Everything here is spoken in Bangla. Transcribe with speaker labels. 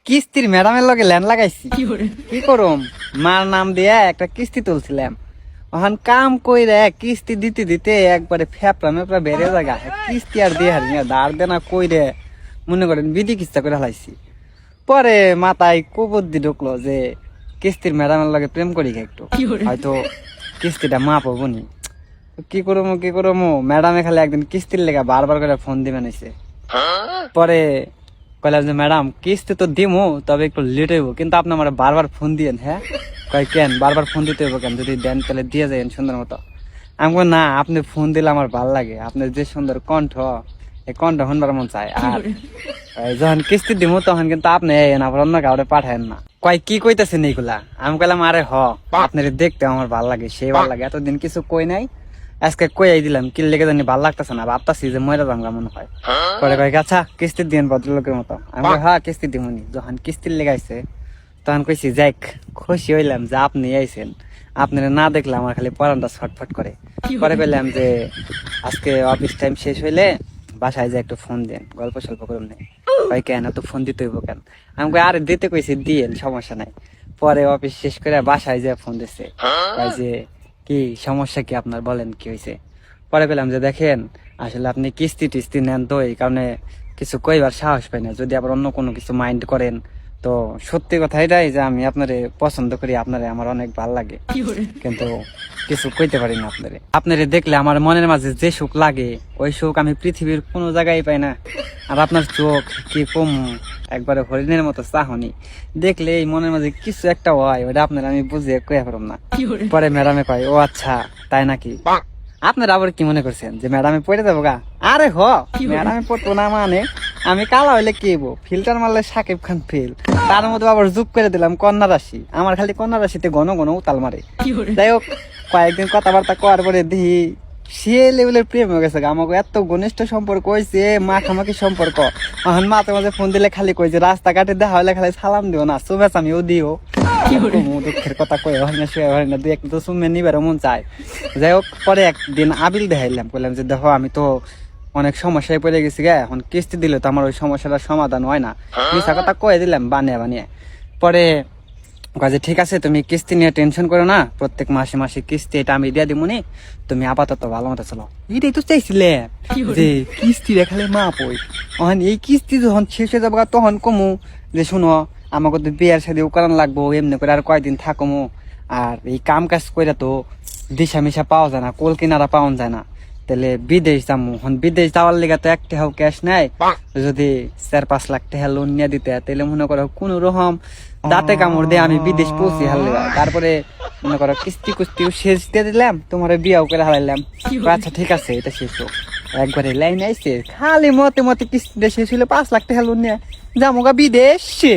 Speaker 1: কিস্তির ম্যাডামের লগে ল্যান্ড লাগাইছি। কি করুম, মার নাম দিয়ে একটা কিস্তি তুলছিলাম। ওখান কাম কইরে কিস্তি দিতে দিতে একবারে ফেপড়া মেপড়া বেড়ে জায়গা কিস্তি আর দিয়ে হারি না, ধার দেনা কইরে মনে করেন বিধি কিস্তা করে হালাইছি। পরে মাথায় কুবুদ্ধি ঢুকলো যে কিস্তির ম্যাডামের লগে প্রেম করি একটু, হয়তো কিস্তিটা মাপ হবো নি। কি করবো ম্যাডামে খালি একদিন কিস্তির লেগে বারবার করে ফোন দিবেন এসে। পরে কইলাম যে ম্যাডাম কিস্তি তো দিমু, তবে একটু লেট হইব, কিন্তু আপনি আমার বারবার ফোন দিয়েন। হ্যাঁ কয় কেন বারবার ফোন দিতে হইব কেন, যদি দেন তাহলে দিয়ে যাবেন সুন্দর মতো। আমি কই না, আপনি ফোন দিলে আমার ভাল লাগে, আপনার যে সুন্দর কণ্ঠ, এই কণ্ঠ শুনবার মন চায়। আর যখন কিস্তি দিমু তখন কিন্তু আপনি আবার অন্য কাউরে পাঠায়েন না। কয় কি কইতেছেন এইগুলা? আমি কইলাম আরে আপনার দেখতে আমার ভাল লাগে, সেই ভাল লাগে, এতদিন কিছু কই নাই, আজকে কই দিলাম, কি লেগে জানি ভাল লাগতেছে না, ভাবতাছি যে ময়রা দাঙ্গা মনে হয়। পরে কয় আচ্ছা কিস্তি দিন ভদ্রলোকের মতো। আমি কই হ্যাঁ কিস্তি দিমুনি। যখন কিস্তির লেগাইছে তখন কইছি যাক, খুশি হইলাম যে আপনি আইছেন, আপনারা না দেখলে আমার খালি পরানটা ছটফট করে। পরে কইলাম যে আজকে অফিস টাইম শেষ হইলে বাসায় যে একটু ফোন দেন, গল্প সল্প করুন নেই। কয় কেন তো ফোন দিতে হইব কেন? আমি কই আরে দিতে কইছি দিয়েন, সমস্যা নাই। পরে অফিস শেষ করে বাসায় যে ফোন দিছে, কয় যে কি সমস্যা কি আপনার, বলেন কি হয়েছে। পরে পেলাম যে দেখেন আসলে আপনি কিস্তি টিস্তি নেন তো এই কারণে কিছু কইবার সাহস পাই না, যদি আবার অন্য কোনো কিছু মাইন্ড করেন তো সত্যি কথা এটাই যে আমি আপনারে পছন্দ করি, আপনারে আমার অনেক ভালো লাগে, কিন্তু কিছু কইতে পারি না আপনারে। আপনারে দেখলে আমার মনের মাঝে যে সুখ লাগে ওই সুখ আমি পৃথিবীর কোনো জায়গায় পাই না। আর আপনার চোখ কি কম, একবারে হরিণের মতো চাহনি, দেখলে এই মনের মাঝে কিছু একটা হয়, ওটা আপনার আমি বুঝিয়ে কইয়া পারলাম না। পরে ম্যাডামে কয় ও আচ্ছা তাই নাকি, আপনারা আবার কি মনে করছেন যে ম্যাডামে পড়ে যাবো গা? আরে ম্যাডামে পড়তো না মানে আমি কালা হইলে কি হইব, ফিল্টার মারলে সাকিব খান ফেল, তার মধ্যে আবার যোগ করে দিলাম কন্যা রাশি, আমার খালি কন্যা রাশিতে ঘন ঘন উতাল মারে। যাই হোক কয়েকদিন কথাবার্তা করার পরে দেখি সে লেভেলের প্রেম হয়ে গেছে, আমাকে এত ঘনিষ্ঠ সম্পর্ক হয়েছে, মাখামাখি সম্পর্ক। এখন মাঝে মাঝে ফোন দিলে খালি কই যে রাস্তাঘাটে দেখা হলে খালি সালাম দিও না, শুভেচ্ছা আমিও দিও। দুঃখের কথা কই হয় না, শুয়ে হয় না, দুই একটা তো শুনে নিবার মন চায়। যাই হোক পরে একদিন আবিল দেখাইলাম, বললাম যে দেখো আমি তো অনেক সমস্যায় পড়ে গেছি গে, এখন কিস্তি দিলে তো আমার ওই সমস্যাটার সমাধান হয় না, মিশা কথা কয়ে দিলাম বানিয়ে বানিয়ে। পরে কাজে ঠিক আছে তুমি কিস্তি নিয়ে টেনশন করো না, প্রত্যেক মাসে মাসে কিস্তি এটা আমি দিয়ে দিবনি, তুমি আপাতত ভালো মতো চলো। এটাই তো চাইছিলে যে কিস্তি রেখালে মা পই, এখন এই কিস্তি যখন শেষ হয়ে যাবো তখন কমু যে শুনো আমাকে তো বিয়ার সাথে করান লাগবো, এমনি করে আর কয়দিন থাকমু। আর এই কাম কাজ করে তো দিশা মিশা পাওয়া যায় না, কোল কিনারা পাওয়া যায় না, তাহলে বিদেশ যাবো। এখন বিদেশ যাওয়ার লেগে তো এক টাকাও ক্যাশ নাই, যদি 4-5 লাখ টাকা লোন নিয়ে দিতে তাহলে মনে করো কোন রকম দাঁতে কামড় দিয়ে আমি বিদেশ পৌঁছি হারলে। তারপরে মনে করো কিস্তি কুস্তিও শেষ দিয়ে দিলাম, তোমার বিয়াও করে হারাইলাম। আচ্ছা ঠিক আছে এটা শেষ হোক, একবারে লাইন আইছে খালি মতে মতে কিস্তিটা শেষ হইলে 5 লাখ টাকা লোন নিয়ে যাবো গা বিদেশে।